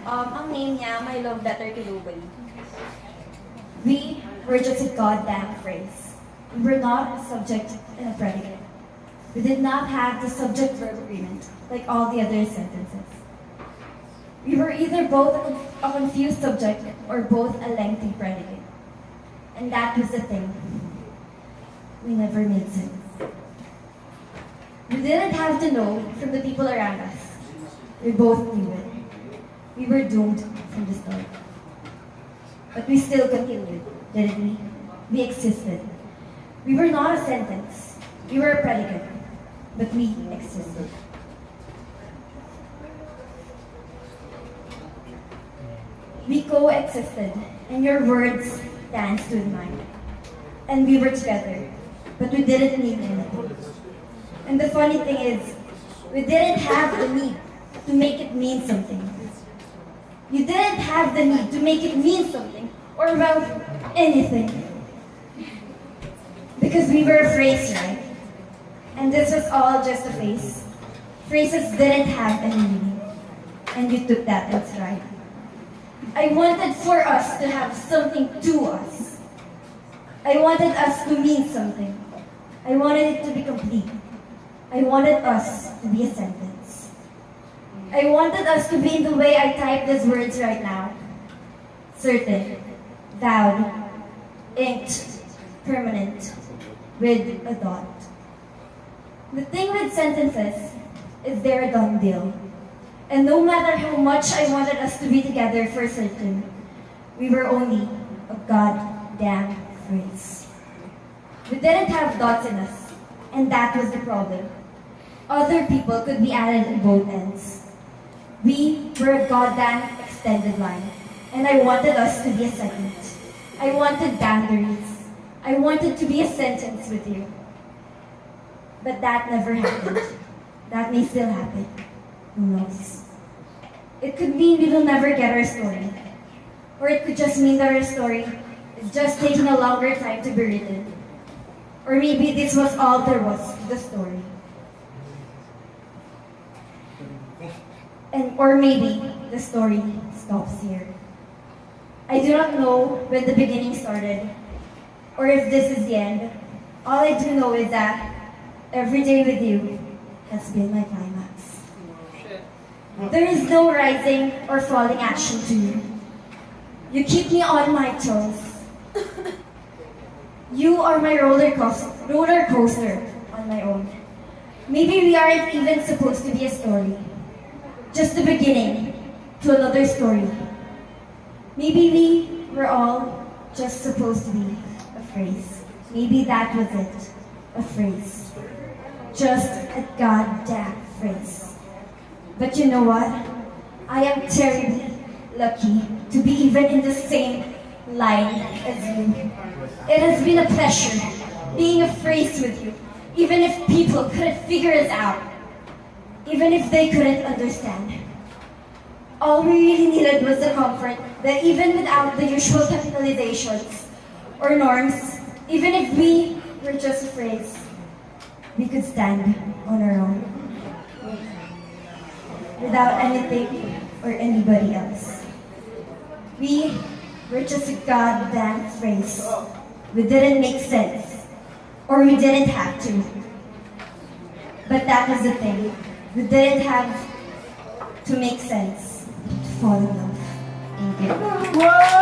that. Ang name niya, My Love Letter to Nobody. We were just a goddamn phrase. We were not a subject and a predicate. We did not have the subject-verb agreement like all the other sentences. We were either both a confused subject or both a lengthy predicate. And that was the thing. We never made sense. We didn't have to know from the people around us. We both knew it. We were doomed from the start. But we still continued, didn't we? We existed. We were not a sentence. We were a predicate. But we existed. We coexisted, and your words danced with mine. And we were together, but we didn't need anything. And the funny thing is, we didn't have the need to make it mean something. You didn't have the need to make it mean something, or well, anything. Because we were a phrase, right? And this was all just a phrase. Phrases didn't have any meaning. And you took that in stride. I wanted for us to have something to us. I wanted us to mean something. I wanted it to be complete. I wanted us to be a sentence. I wanted us to be in the way I type these words right now. Certain, vowed, inked, permanent, with a dot. The thing with sentences is they're a done deal. And no matter how much I wanted us to be together for certain, we were only a goddamn phrase. We didn't have dots in us, and that was the problem. Other people could be added at both ends. We were a goddamn extended line, and I wanted us to be a segment. I wanted boundaries. I wanted to be a sentence with you. But that never happened. That may still happen. Who knows? It could mean we will never get our story. Or it could just mean that our story is just taking a longer time to be written. Or maybe this was all there was to the story. Or maybe the story stops here. I do not know when the beginning started, or if this is the end. All I do know is that every day with you has been my climax. There is no rising or falling action to you. You keep me on my toes. You are my roller coaster on my own. Maybe we aren't even supposed to be a story. Just the beginning to another story. Maybe we were all just supposed to be a phrase. Maybe that was it. A phrase. Just a goddamn phrase. But you know what? I am terribly lucky to be even in the same line as you. It has been a pleasure being a phrase with you, even if people couldn't figure us out, even if they couldn't understand. All we really needed was the comfort that even without the usual capitalizations or norms, even if we were just a phrase, we could stand on our own without anything or anybody else. We were just a goddamn phrase. We didn't make sense, or we didn't have to. But that was the thing. We didn't have to make sense to fall in love. Thank you. Whoa!